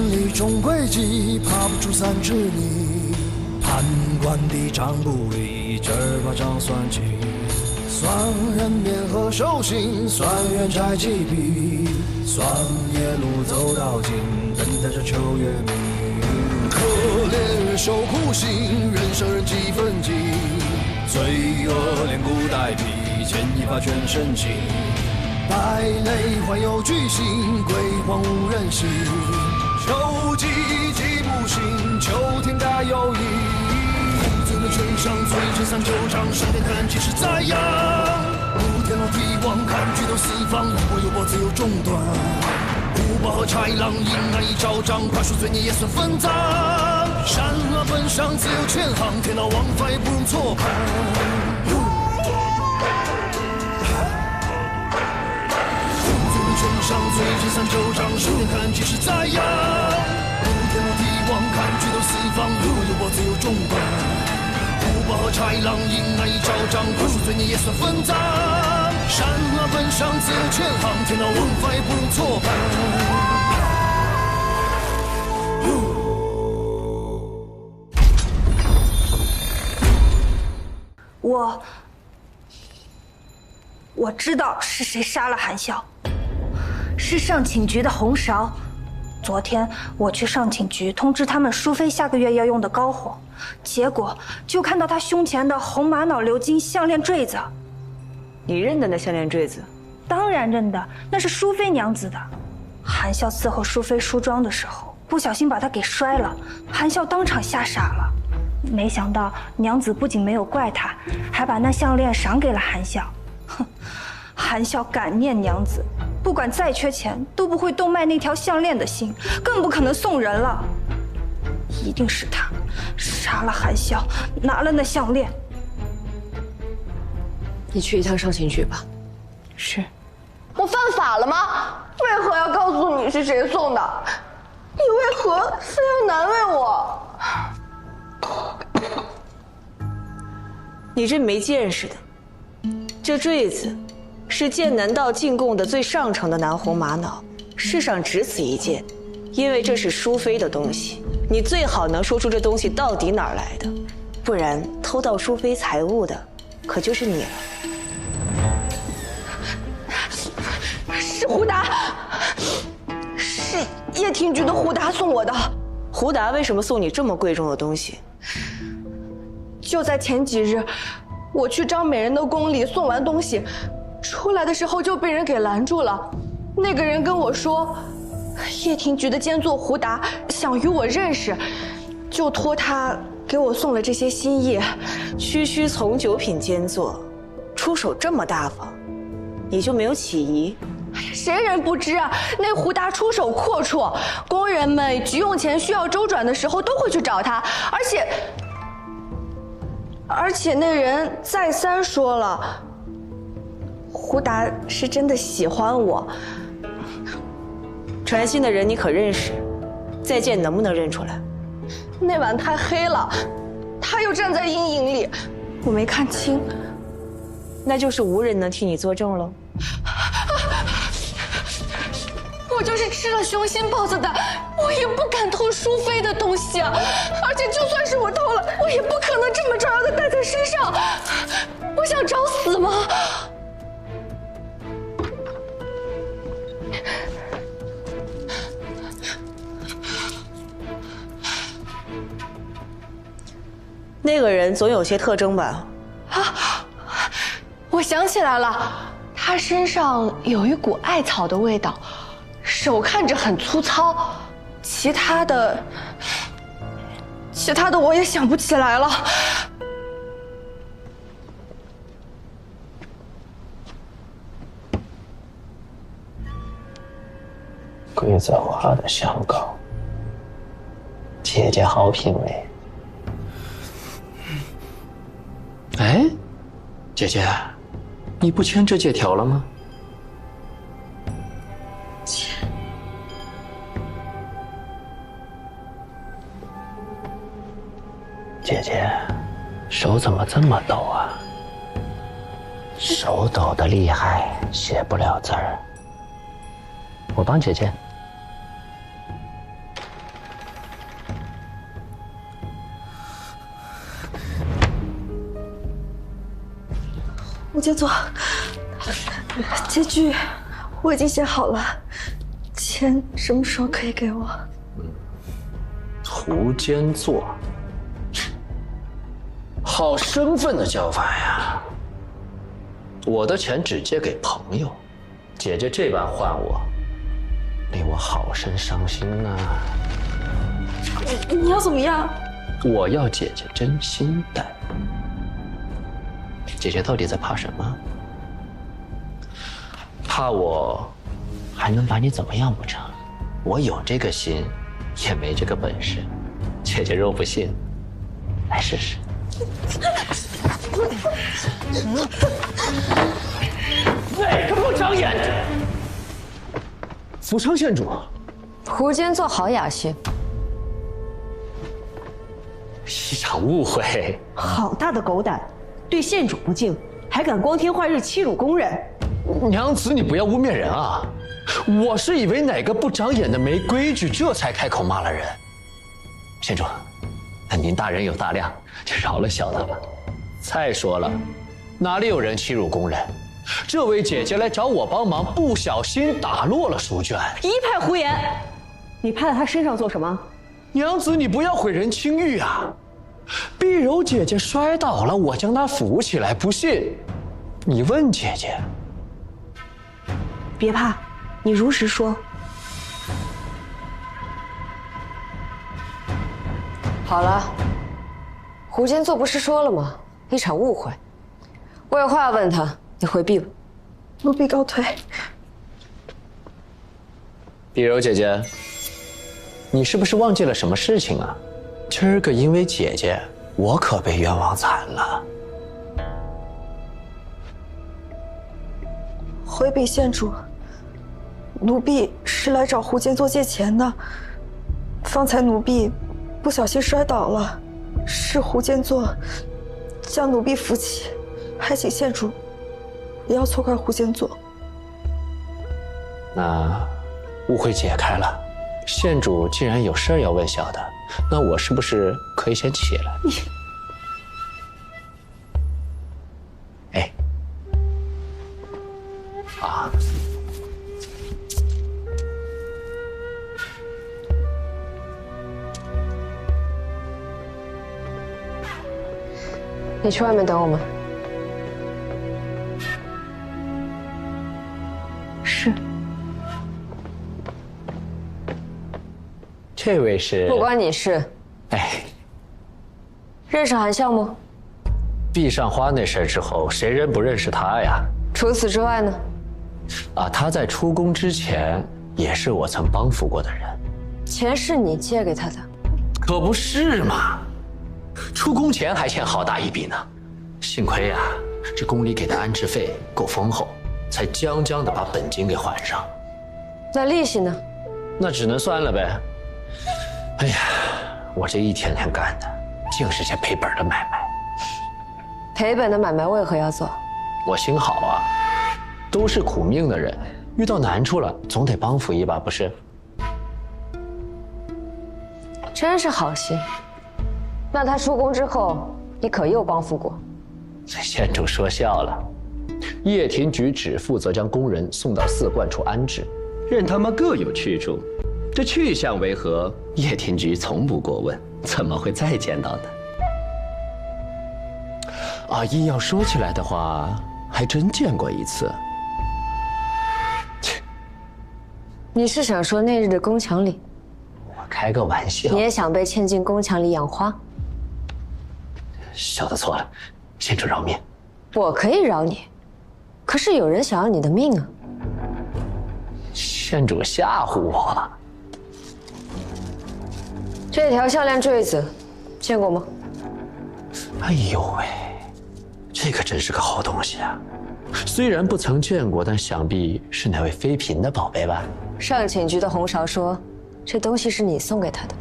里中轨迹，爬不出3尺泥。判官的账簿里，这把账算尽。算人面和手心，算远柴几匹，算夜路走到尽，等待着秋月明。可怜人受苦刑，人生人几分尽，罪恶连骨带皮，牵一发全身心。败类患有巨星，鬼荒无人信。秋季既不行，秋天该有意。最能全上最前三九章，上天看气势在扬。五天罗地网，看举头四方，一波又波自有中断。虎豹和豺狼，阴暗一昭彰，快速罪孽也算分赃。善恶本上自有千行，天道王法也不容错判。全上最前三九章，上天看气势在扬。五天罗地网，看举头四方，一波又波自有中断。虎豹和豺狼，阴暗一昭彰，快速罪孽也算分赃。善恶本上自有千行，天道王法也不容错判。我知道是谁杀了韩笑，是上寝局的红苕。昨天我去上寝局通知他们淑妃下个月要用的高火，结果就看到她胸前的红玛瑙鎏金项链坠子。你认得那项链坠子？当然认得，那是淑妃娘子的。韩笑伺候淑妃梳妆的时候，不小心把她给摔了，韩笑当场吓傻了。没想到娘子不仅没有怪他，还把那项链赏给了韩笑。哼，韩笑感念娘子，不管再缺钱都不会动卖那条项链的心，更不可能送人了。一定是他杀了韩笑，拿了那项链。你去一趟上寝局吧。是。我犯法了吗？为何要告诉你是谁送的？你为何非要难为我？你这没见识的，这坠子是剑南道进贡的最上乘的南红玛瑙，世上只此一件，因为这是淑妃的东西，你最好能说出这东西到底哪儿来的，不然偷盗淑妃财物的可就是你了。是胡达，是叶庭局的胡达送我的。胡达为什么送你这么贵重的东西？就在前几日，我去张美人的宫里送完东西，出来的时候就被人给拦住了。那个人跟我说，叶庭局的监座胡达想与我认识，就托他给我送了这些心意。区区从九品监座，出手这么大方，你就没有起疑？谁人不知啊？那胡达出手阔绰，工人们局用钱需要周转的时候都会去找他，而且那人再三说了，胡达是真的喜欢我。传信的人你可认识？再见能不能认出来？那晚太黑了，他又站在阴影里，我没看清。那就是无人能替你作证喽。我就是吃了雄心豹子胆，我也不敢偷淑妃的东西啊！而且就算是我偷了，我也不可能这么招摇的带在身上。我想找死吗？那个人总有些特征吧？啊！我想起来了，他身上有一股艾草的味道，手看着很粗糙，其他的我也想不起来了。贵泽花的香膏，姐姐好品味。哎，姐姐，你不签这借条了吗？姐姐，手怎么这么抖啊？手抖得厉害，写不了字儿。我帮姐姐。胡建作，结局我已经写好了，钱什么时候可以给我？胡坚作，好身份的叫法呀！我的钱只借给朋友，姐姐这般换我，令我好生伤心啊！你要怎么样？我要姐姐真心待。姐姐到底在怕什么？怕我还能把你怎么样不成？我有这个心，也没这个本事。姐姐若不信，来试试。哪个不长眼？福昌县主，胡坚作好雅兴，一场误会。好大的狗胆，对县主不敬，还敢光天化日欺辱宫人。娘子，你不要污蔑人啊！我是以为哪个不长眼的没规矩，这才开口骂了人。县主，那您大人有大量，就饶了小的吧。再说了，哪里有人欺辱宫人？这位姐姐来找我帮忙，不小心打落了书卷。一派胡言！你拍在她身上做什么？娘子，你不要毁人清誉啊！碧柔姐姐摔倒了，我将她扶起来，不信你问姐姐。别怕，你如实说。好了，胡坚作不是说了吗？一场误会。我有话要问他，你回避吧。奴婢告退。碧柔姐姐，你是不是忘记了什么事情啊？今儿个因为姐姐，我可被冤枉惨了。回禀县主，奴婢是来找胡建作借钱的。方才奴婢不小心摔倒了，是胡建作将奴婢扶起，还请县主不要错怪胡建作。那误会解开了。县主既然有事儿要问小的，那我是不是可以先起来？哎，啊，你去外面等我们。是。这位是？不关你事。哎，认识韩笑吗？壁上花那事儿之后，谁人不认识他呀？除此之外呢？啊，他在出宫之前也是我曾帮扶过的人。钱是你借给他的？可不是嘛，出宫前还欠好大一笔呢。幸亏呀，这宫里给的安置费够丰厚，才将将的把本金给还上。那利息呢？那只能算了呗。哎呀，我这一天天干的，净是些赔本的买卖。赔本的买卖为何要做？我心好啊，都是苦命的人，遇到难处了总得帮扶一把，不是？真是好心。那他出宫之后，你可又帮扶过？县主说笑了，掖庭局只负责将宫人送到寺观处安置，任他们各有去处。这去向为何，掖庭局从不过问，怎么会再见到呢？啊，硬要说起来的话，还真见过一次。切，你是想说那日的宫墙里？我开个玩笑。你也想被嵌进宫墙里养花？小的错了，县主饶命。我可以饶你，可是有人想要你的命啊！县主吓唬我。这条项链坠子，见过吗？哎呦喂，这可真是个好东西啊！虽然不曾见过，但想必是哪位妃嫔的宝贝吧？上寝局的红芍说，这东西是你送给她的。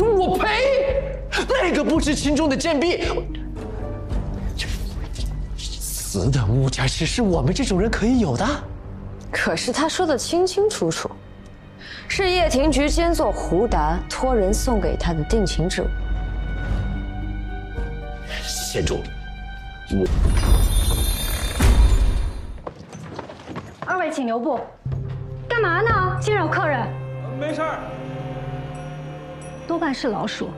我呸！那个不知轻重的贱婢，此等物件岂是我们这种人可以有的？可是他说的清清楚楚，是掖庭局监座胡达托人送给他的定情之物。县主，我。二位请留步。干嘛呢？惊扰客人。没事儿。多半是老鼠。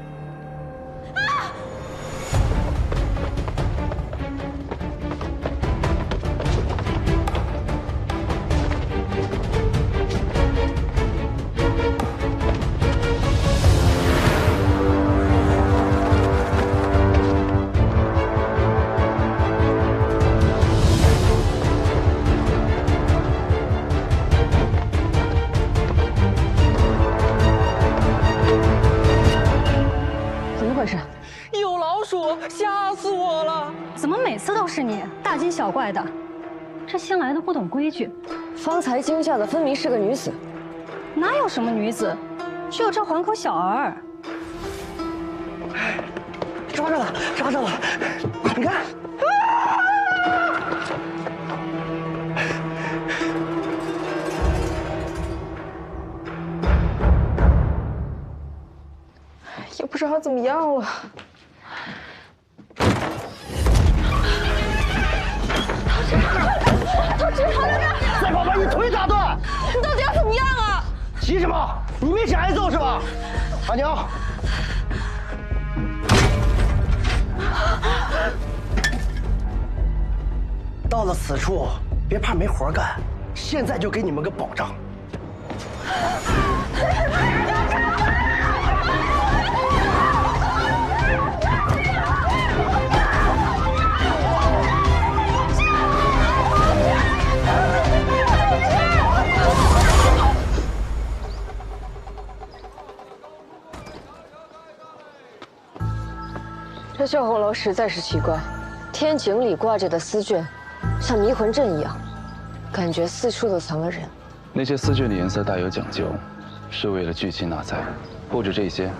有老鼠，吓死我了！怎么每次都是你，大惊小怪的？这新来的不懂规矩。方才惊叫的分明是个女子。哪有什么女子，只有这环口小儿。抓着了，抓着了！你看。也不知道怎么样了。陶芝，再跑把你腿打断！你到底要怎么样啊？急什么？你没想挨揍是吧？阿娘，到了此处，别怕没活干，现在就给你们个保障。这绣红楼实在是奇怪，天井里挂着的丝绢，像迷魂阵一样，感觉四处都藏了人。那些丝绢的颜色大有讲究，是为了聚气纳财。不止这些，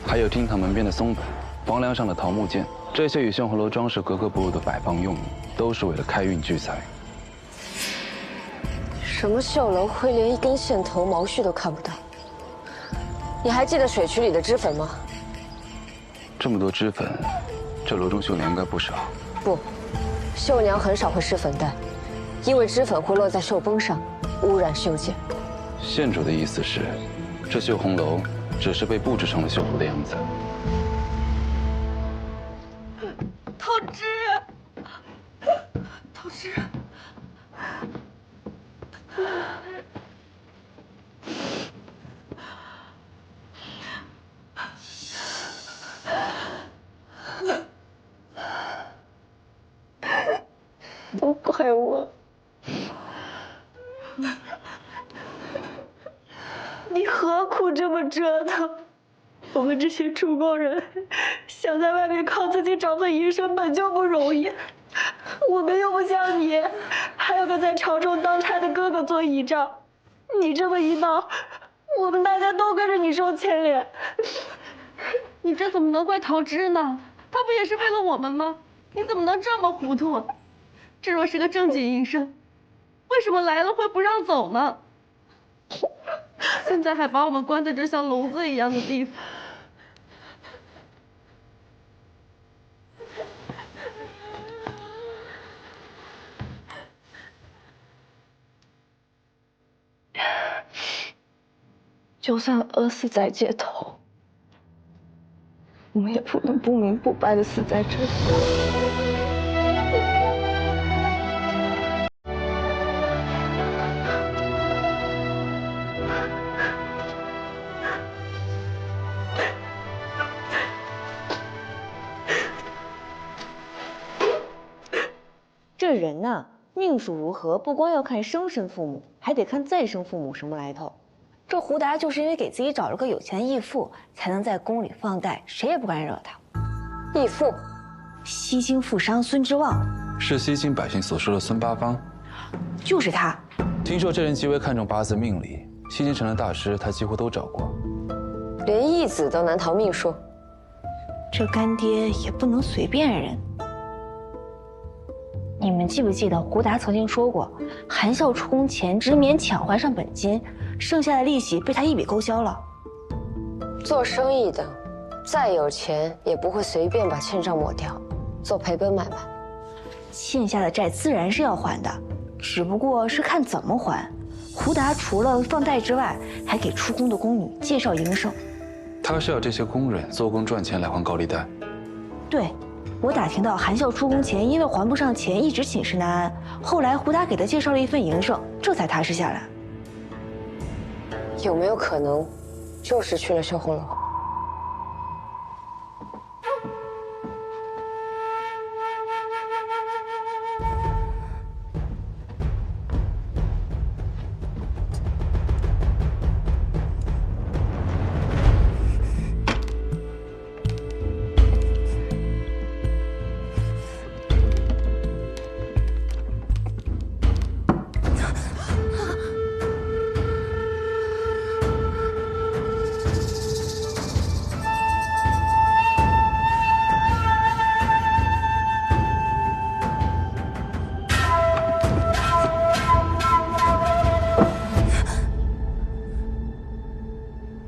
还有厅堂门边的松柏，房梁上的桃木剑，这些与绣红楼装饰格格不入的摆放用意，都是为了开运聚财。什么绣楼会连一根线头毛絮都看不到？你还记得水渠里的脂粉吗？这么多脂粉，这楼中绣娘应该不少。不，绣娘很少会施粉黛，因为脂粉会落在绣绷上，污染绣件。县主的意思是，这绣红楼只是被布置成了绣楼的样子。陶芝，陶芝。都怪我，你何苦这么折腾？我们这些主工人，想在外面靠自己找份营生本就不容易，我们又不像你，还有个在朝中当差的哥哥做倚仗，你这么一闹，我们大家都跟着你受牵连。你这怎么能怪陶芝呢？他不也是为了我们吗？你怎么能这么糊涂？这若是个正经营生，为什么来了会不让走呢？现在还把我们关在这像笼子一样的地方。就算饿死在街头，我们也不能不明不白的死在这里。这人呐，命数如何，不光要看生身父母，还得看再生父母什么来头。这胡达就是因为给自己找了个有钱的义父，才能在宫里放贷，谁也不敢惹他。义父，西京富商孙之望，是西京百姓所说的孙八方，就是他。听说这人极为看重八字命理，西京城的大师他几乎都找过，连义子都难逃命数。这干爹也不能随便认。你们记不记得胡达曾经说过，韩孝出宫前只勉强还上本金，剩下的利息被他一笔勾销了。做生意的，再有钱也不会随便把欠账抹掉，做赔本买卖。欠下的债自然是要还的，只不过是看怎么还。胡达除了放贷之外，还给出宫的宫女介绍营生。他是要这些工人做工赚钱来还高利贷。对，我打听到韩笑出宫前因为还不上钱，一直寝食难安。后来胡达给他介绍了一份营生，这才踏实下来。有没有可能，就是去了绣红楼？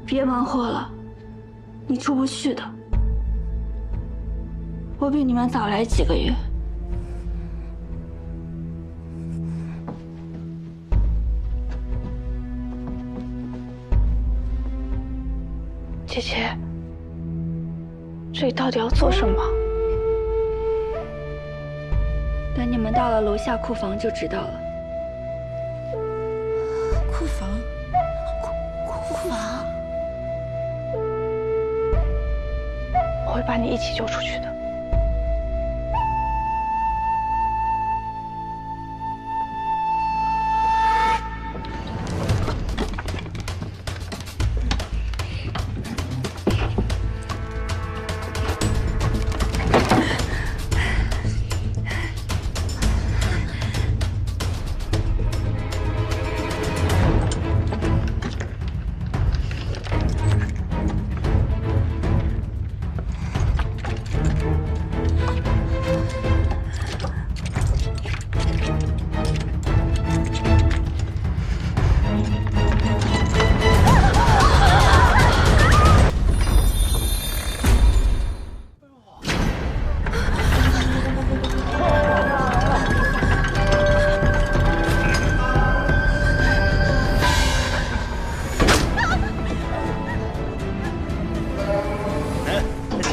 别忙活了，你出不去的。我比你们早来几个月。姐姐，这里到底要做什么？等你们到了楼下库房就知道了。库房？库房？我会把你一起救出去的。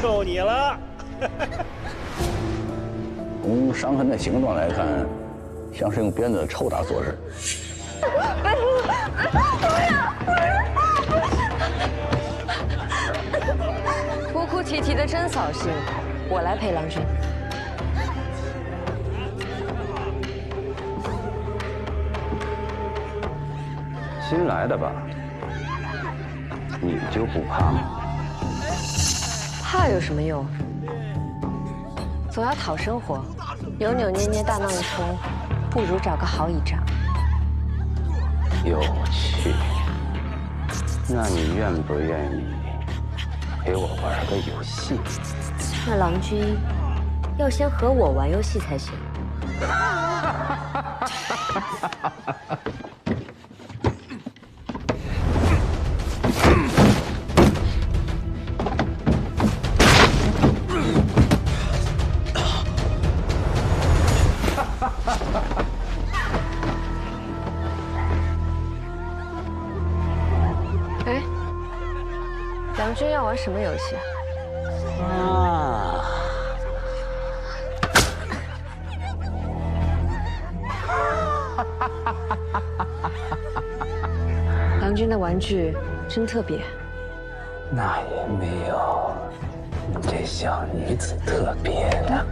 就你了。从伤痕的形状来看，像是用鞭子抽打所致。哭哭啼啼的真扫兴，我来陪郎君。新来的吧？你就不怕吗？怕有什么用？总要讨生活，扭扭捏捏大闹一通，不如找个好倚仗。有趣。那你愿不愿意陪我玩个游戏？那郎君要先和我玩游戏才行。哎，郎君要玩什么游戏啊？郎君的玩具真特别。那也没有你这小女子特别的。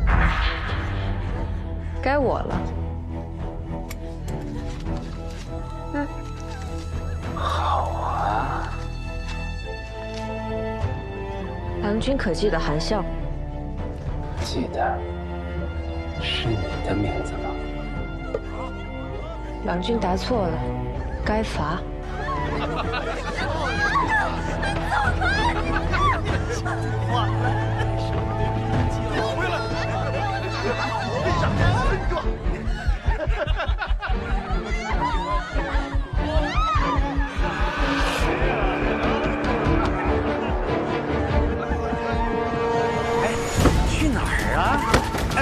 该我了。嗯，好啊。郎君可记得韩笑？记得。是你的名字吗？郎君答错了，该罚。哎，去哪儿啊？哎，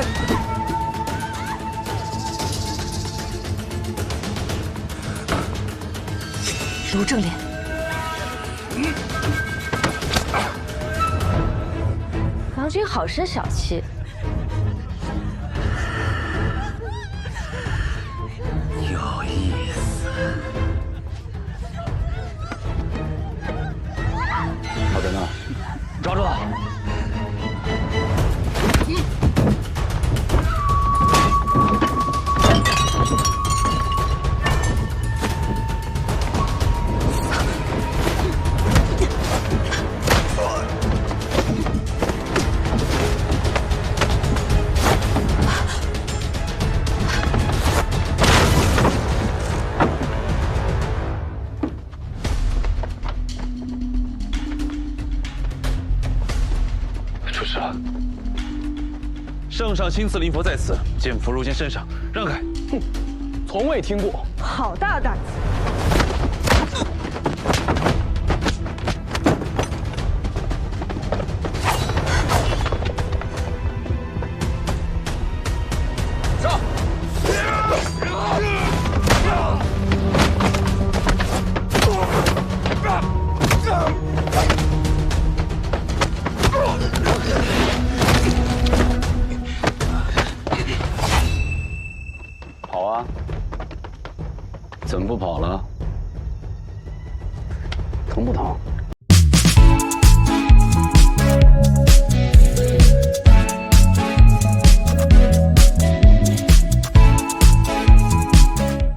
如正脸。郎君好生小气。有意思。好的呢，抓住他！出事了！圣上亲赐灵佛在此，见符入剑身上，让开！哼，从未听过。好大胆子！